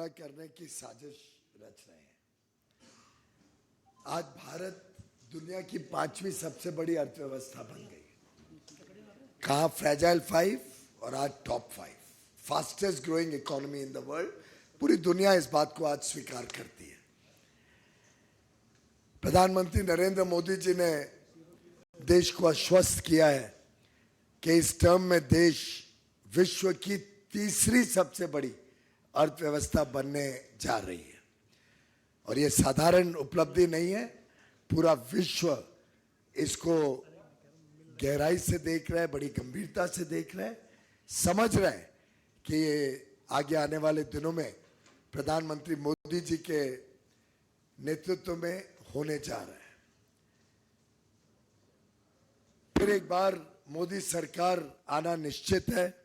खड़ा करने की साजिश रच रहे हैं। आज भारत दुनिया की 5वीं सबसे बड़ी अर्थव्यवस्था बन गई। कहाँ फ्रेजाइल 5 और आज top 5, fastest growing economy in the world. पूरी दुनिया इस बात को आज स्वीकार करती है। प्रधानमंत्री नरेंद्र मोदी जी ने देश को आश्वस्त किया है कि इस टर्म में देश विश्व की तीसरी सबसे बड़ी अर्थव्यवस्था बनने जा रही है। और ये साधारण उपलब्धि नहीं है, पूरा विश्व इसको गहराई से देख रहा है, बड़ी गंभीरता से देख रहा है, समझ रहा है कि ये आगे आने वाले दिनों में प्रधानमंत्री मोदी जी के नेतृत्व में होने जा रहा है। फिर एक बार मोदी सरकार आना निश्चित है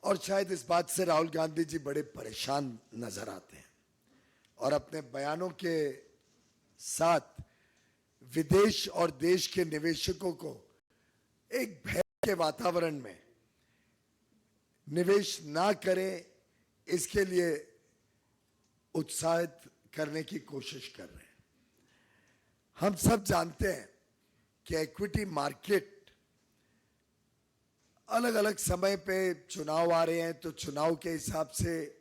और शायद इस बात से राहुल गांधी जी बड़े परेशान नजर आते हैं और अपने बयानों के साथ विदेश और देश के निवेशकों को एक भय के वातावरण में निवेश ना करें, इसके लिए उत्साहित करने की कोशिश कर रहे हैं। हम सब जानते हैं कि इक्विटी मार्केट अलग अलग समय पे चुनाव आ रहे हैं, तो चुनाव के हिसाब से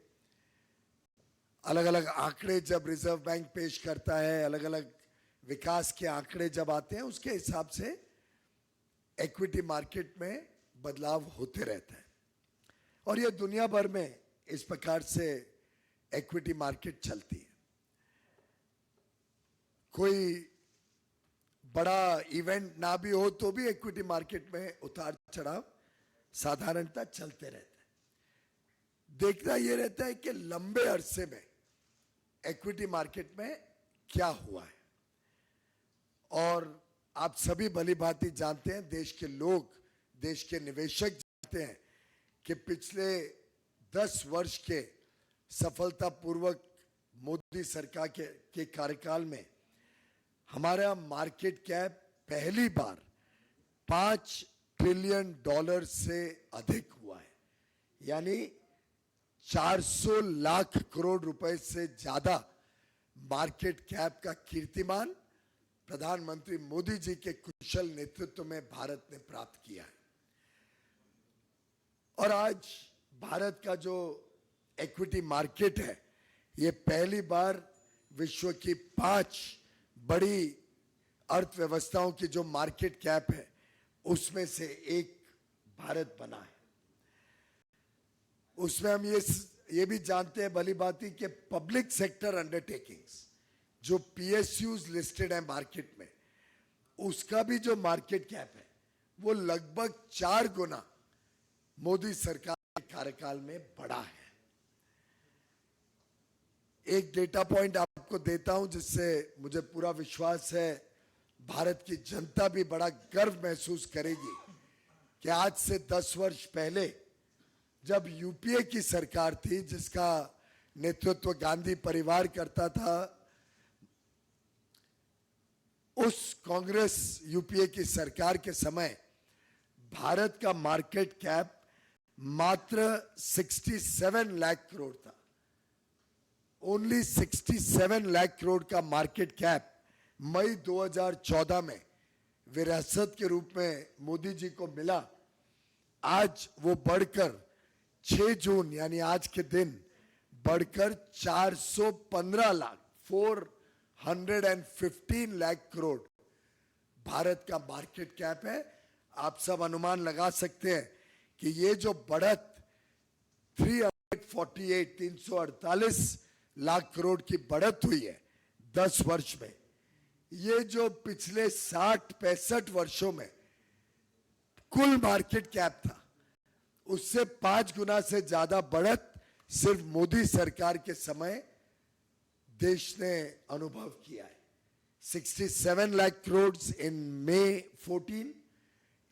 अलग अलग आंकड़े जब रिजर्व बैंक पेश करता है, अलग अलग विकास के आंकड़े जब आते हैं, उसके हिसाब से इक्विटी मार्केट में बदलाव होते रहता है। और ये दुनिया भर में इस प्रकार से इक्विटी मार्केट चलती है। कोई बड़ा इवेंट ना भी हो तो भी इक्विटी मार्केट में उतार चढ़ाव साधारणतः चलते रहते हैं। देखना यह रहता है कि लंबे अरसे में इक्विटी मार्केट में क्या हुआ है। और आप सभी भली भांति जानते हैं, देश के लोग, देश के निवेशक जानते हैं कि पिछले 10 वर्ष के सफलतापूर्वक मोदी सरकार के कार्यकाल में हमारा मार्केट कैप पहली बार $5 ट्रिलियन से अधिक हुआ है। यानी 400 लाख करोड़ रुपए से ज्यादा मार्केट कैप का कीर्तिमान प्रधानमंत्री मोदी जी के कुशल नेतृत्व में भारत ने प्राप्त किया है। और आज भारत का जो इक्विटी मार्केट है, ये पहली बार विश्व की 5 बड़ी अर्थव्यवस्थाओं की जो मार्केट कैप है उसमें से एक भारत बना है। उसमें हम ये भी जानते हैं भली भांति कि पब्लिक सेक्टर अंडरटेकिंग्स जो PSUs लिस्टेड है मार्केट में, उसका भी जो मार्केट कैप है वो लगभग 4 गुना मोदी सरकार के कार्यकाल में बढ़ा है। एक डेटा पॉइंट आपको देता हूं जिससे मुझे पूरा विश्वास है भारत की जनता भी बड़ा गर्व महसूस करेगी कि आज से 10 वर्ष पहले जब यूपीए की सरकार थी, जिसका नेतृत्व गांधी परिवार करता था, उस कांग्रेस यूपीए की सरकार के समय भारत का मार्केट कैप मात्र 67 लाख करोड़ था। ओनली 67 लाख करोड़ का मार्केट कैप मई 2014 में विरासत के रूप में मोदी जी को मिला। आज वो बढ़कर 6 जून यानी आज के दिन बढ़कर 415 लाख 415 लाख करोड़ भारत का मार्केट कैप है। आप सब अनुमान लगा सकते हैं कि ये जो बढ़त 348 लाख करोड़ की बढ़त हुई है 10 वर्ष में, ये जो पिछले 60-65 वर्षों में कुल मार्केट कैप था उससे 5 गुना से ज्यादा बढ़त सिर्फ मोदी सरकार के समय देश ने अनुभव किया है। 67 लाख करोड़ इन May 14,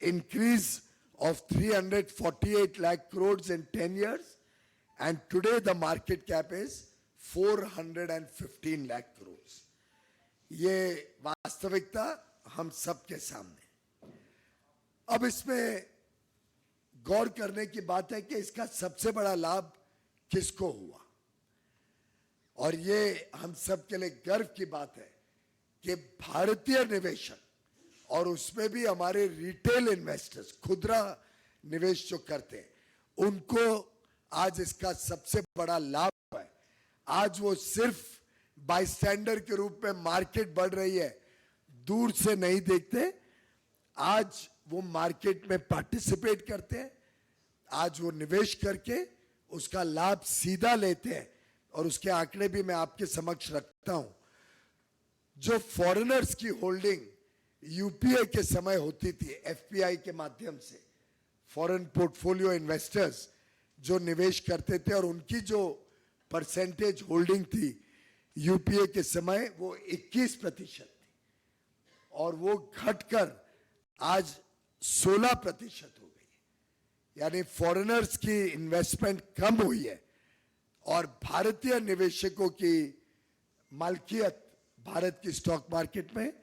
increase of 348 lakh crores in 10 years, and today the market cap is 415 lakh crores. ये वास्तविकता हम सबके सामने। अब इसमें गौर करने की बात है कि इसका सबसे बड़ा लाभ किसको हुआ। और ये हम सब के लिए गर्व की बात है कि भारतीय निवेशक, और उसमें भी हमारे रिटेल इन्वेस्टर्स, खुदरा निवेश जो करते हैं, उनको आज इसका सबसे बड़ा लाभ है। आज वो सिर्फ बाईस्टैंडर के रूप में मार्केट बढ़ रही है दूर से नहीं देखते, आज वो मार्केट में पार्टिसिपेट करते हैं, आज वो निवेश करके उसका लाभ सीधा लेते हैं। और उसके आंकड़े भी मैं आपके समक्ष रखता हूं। जो फॉरेनर्स की होल्डिंग यूपीए के समय होती थी, एफपीआई के माध्यम से फॉरेन पोर्टफोलियो इन्वेस्टर्स जो निवेश करते थे, और उनकी जो परसेंटेज होल्डिंग थी यूपीए के समय, वो 21% थी, और वो घटकर आज 16% हो गई। यानी फॉरेनर्स की इन्वेस्टमेंट कम हुई है और भारतीय निवेशकों की मालकियत भारत की स्टॉक मार्केट में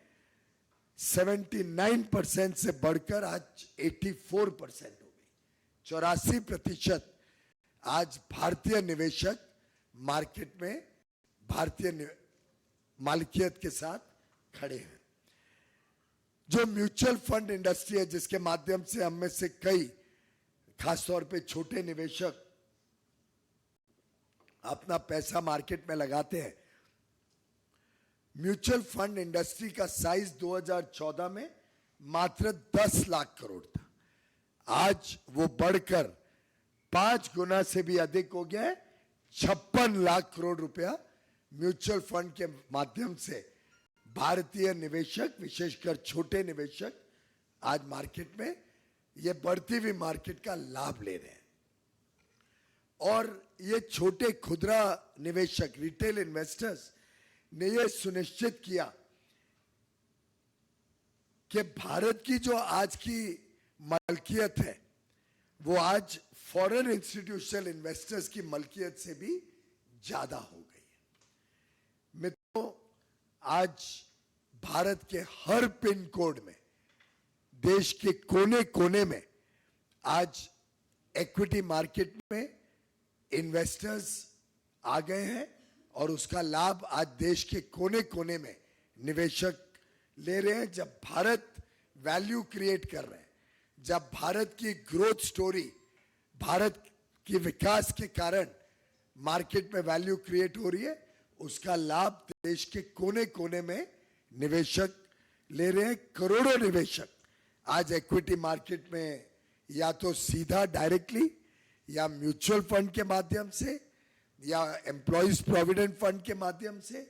79% से बढ़कर आज 84% हो गई। 84% आज भारतीय निवेशक मार्केट में भारतीय मालकियत के साथ खड़े हैं। जो म्यूचुअल फंड इंडस्ट्री है, जिसके माध्यम से हम में से कई, खासतौर पे छोटे निवेशक अपना पैसा मार्केट में लगाते हैं, म्यूचुअल फंड इंडस्ट्री का साइज 2014 में मात्र 10 लाख करोड़ था। आज वो बढ़कर 5 गुना से भी अधिक हो गया है। 56 लाख करोड़ रुपया म्यूचुअल फंड के माध्यम से भारतीय निवेशक, विशेषकर छोटे निवेशक, आज मार्केट में ये बढ़ती हुई मार्केट का लाभ ले रहे हैं। और ये छोटे खुदरा निवेशक, रिटेल इन्वेस्टर्स ने ये सुनिश्चित किया कि भारत की जो आज की मलकियत है, वो आज फॉरेन इंस्टीट्यूशनल इन्वेस्टर्स की मलकियत से भी ज्यादा हो गई है। मित्रों, आज भारत के हर पिन कोड में, देश के कोने कोने में आज इक्विटी मार्केट में इन्वेस्टर्स आ गए हैं, और उसका लाभ आज देश के कोने कोने में निवेशक ले रहे हैं। जब भारत वैल्यू क्रिएट कर रहे हैं, जब भारत की ग्रोथ स्टोरी, भारत की विकास के कारण मार्केट में वैल्यू क्रिएट हो रही है, उसका लाभ देश के कोने कोने में निवेशक ले रहे हैं। करोड़ों निवेशक आज इक्विटी मार्केट में या तो सीधा डायरेक्टली, या म्यूचुअल फंड के माध्यम से, या एम्प्लॉइज प्रोविडेंट फंड के माध्यम से,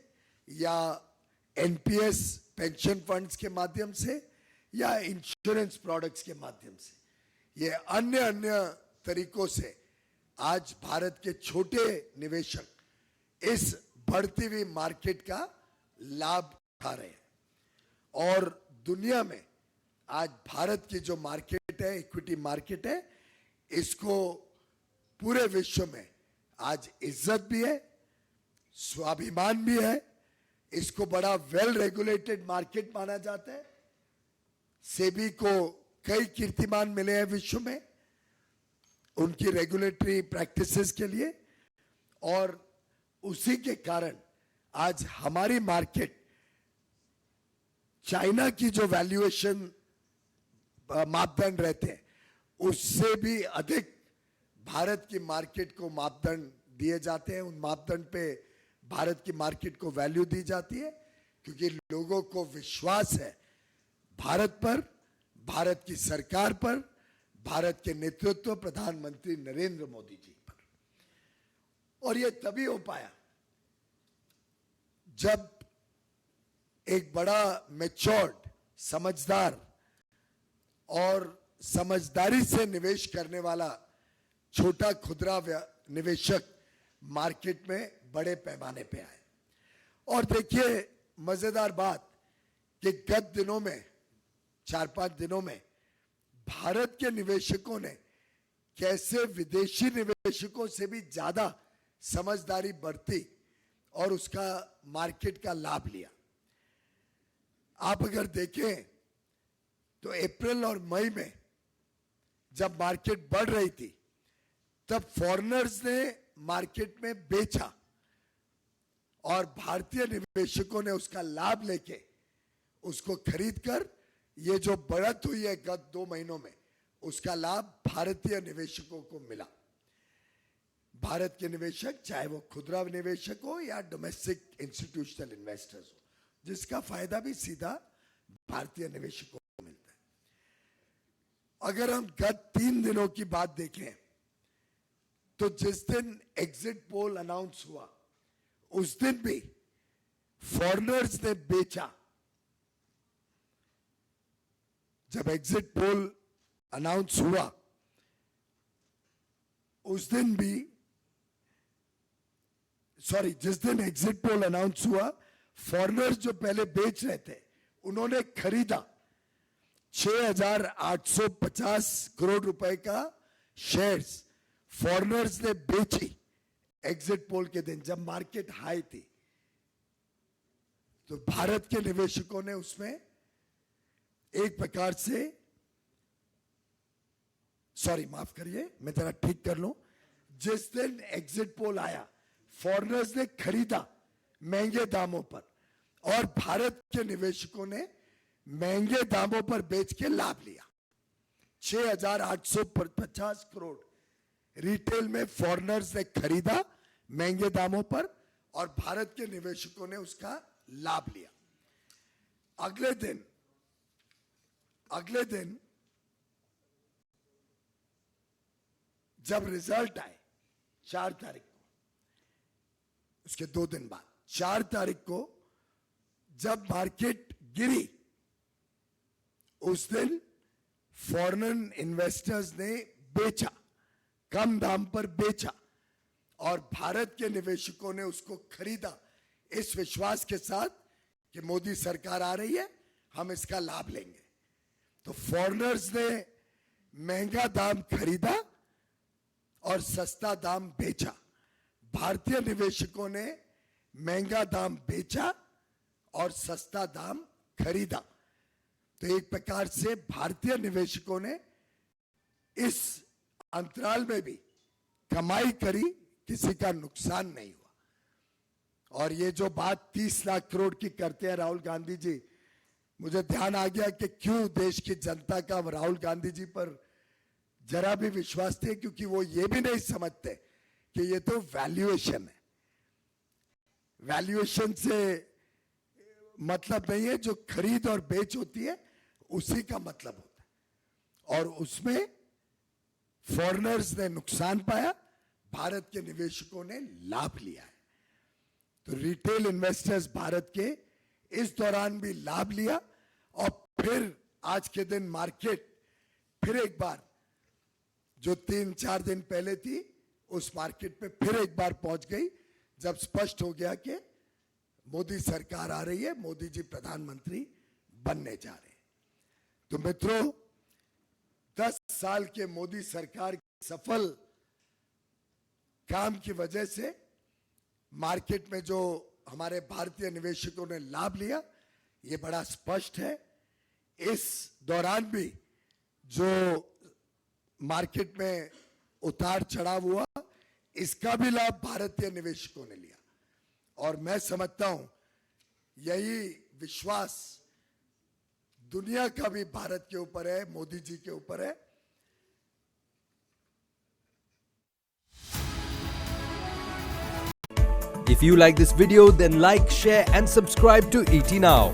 या एनपीएस पेंशन फंड्स के माध्यम से, या इंश्योरेंस प्रोडक्ट्स के माध्यम से, ये अन्य अन्य तरीकों से आज भारत के छोटे निवेशक इस बढ़ती हुई मार्केट का लाभ उठा रहे हैं। और दुनिया में आज भारत की जो मार्केट है, इक्विटी मार्केट है, इसको पूरे विश्व में आज इज्जत भी है, स्वाभिमान भी है। इसको बड़ा वेल रेगुलेटेड मार्केट माना जाता है। सेबी को कई कीर्तिमान मिले हैं विश्व में उनकी रेगुलेटरी प्रैक्टिसेस के लिए, और उसी के कारण आज हमारी मार्केट चाइना की जो वैल्यूएशन मापदंड रहते हैं, उससे भी अधिक भारत की मार्केट को मापदंड दिए जाते हैं। उन मापदंड पे भारत की मार्केट को वैल्यू दी जाती है, क्योंकि लोगों को विश्वास है भारत पर, भारत की सरकार पर, भारत के नेतृत्व प्रधानमंत्री नरेंद्र मोदी जी पर। और ये तभी हो पाया जब एक बड़ा मैच्योर्ड, समझदार और समझदारी से निवेश करने वाला छोटा खुदरा निवेशक मार्केट में बड़े पैमाने पे आए। और देखिए मजेदार बात कि गत दिनों में, 4-5 दिनों में, भारत के निवेशकों ने कैसे विदेशी निवेशकों से भी ज्यादा समझदारी बरती और उसका मार्केट का लाभ लिया। आप अगर देखें तो अप्रैल और मई में जब मार्केट बढ़ रही थी, तब फॉरेनर्स ने मार्केट में बेचा, और भारतीय निवेशकों ने उसका लाभ लेके उसको खरीदकर ये जो बढ़त हुई है गत 2 महीनों में, उसका लाभ भारतीय निवेशकों को मिला। भारत के निवेशक, चाहे वो खुदरा निवेशक हो या डोमेस्टिक इंस्टीट्यूशनल इन्वेस्टर्स हो, जिसका फायदा भी सीधा भारतीय निवेशकों को मिलता है। अगर हम गत 3 दिनों की बात देखें तो जिस दिन एग्जिट पोल अनाउंस हुआ उस दिन भी फॉरेनर्स ने बेचा। जब एग्जिट पोल अनाउंस हुआ उस दिन भी, जिस दिन एग्जिट पोल अनाउंस हुआ, फॉरेनर्स जो पहले बेच रहे थे उन्होंने खरीदा 6,850 करोड़ रुपए का शेयर्स फॉरेनर्स ने बेची एग्जिट पोल के दिन, जब मार्केट हाई थी। तो भारत के निवेशकों ने उसमें एक प्रकार से, माफ करिए, मैं जरा ठीक कर लूं, जिस दिन एग्जिट पोल आया फॉरेनर्स ने खरीदा महंगे दामों पर और भारत के निवेशकों ने महंगे दामों पर बेच के लाभ लिया। 6,850 करोड़ रिटेल में फॉरेनर्स ने खरीदा महंगे दामों पर और भारत के निवेशकों ने उसका लाभ लिया। अगले दिन जब रिजल्ट आए 4 तारीख को, उसके 2 दिन बाद 4 तारीख को जब मार्केट गिरी, उस दिन फॉरेन इन्वेस्टर्स ने बेचा, कम दाम पर बेचा और भारत के निवेशकों ने उसको खरीदा इस विश्वास के साथ कि मोदी सरकार आ रही है, हम इसका लाभ लेंगे। तो फॉरेनर्स ने महंगा दाम खरीदा और सस्ता दाम बेचा। भारतीय निवेशकों ने महंगा दाम बेचा और सस्ता दाम खरीदा। तो एक प्रकार से भारतीय निवेशकों ने इस अंतराल में भी कमाई करी, किसी का नुकसान नहीं हुआ। और ये जो बात 30 लाख करोड़ की करते हैं राहुल गांधी जी, मुझे ध्यान आ गया कि क्यों देश की जनता का राहुल गांधी जी पर जरा भी विश्वास थे, क्योंकि वो ये भी नहीं समझते कि ये तो वैल्यूएशन है। वैल्यूएशन से मतलब नहीं है, जो खरीद और बेच होती है उसी का मतलब होता है। और उसमें फॉरेनर्स ने नुकसान पाया, भारत के निवेशकों ने लाभ लिया है। तो रिटेल इन्वेस्टर्स भारत के इस दौरान भी लाभ लिया और फिर आज के दिन मार्केट फिर एक बार, जो 3-4 दिन पहले थी, उस मार्केट पे फिर एक बार पहुंच गई, जब स्पष्ट हो गया कि मोदी सरकार आ रही है, मोदी जी प्रधानमंत्री बनने जा रहे हैं। तो मित्रों, 10 साल के मोदी सरकार के सफल काम की वजह से मार्केट में जो हमारे भारतीय निवेशकों ने लाभ लिया, ये बड़ा स्पष्ट है। इस दौरान भी जो मार्केट में उतार चढ़ाव हुआ, इसका भी लाभ भारतीय निवेशकों ने लिया। और मैं समझता हूं यही विश्वास दुनिया का भी भारत के ऊपर है, मोदी जी के ऊपर है। If you like this video, then like, share and subscribe to ET Now.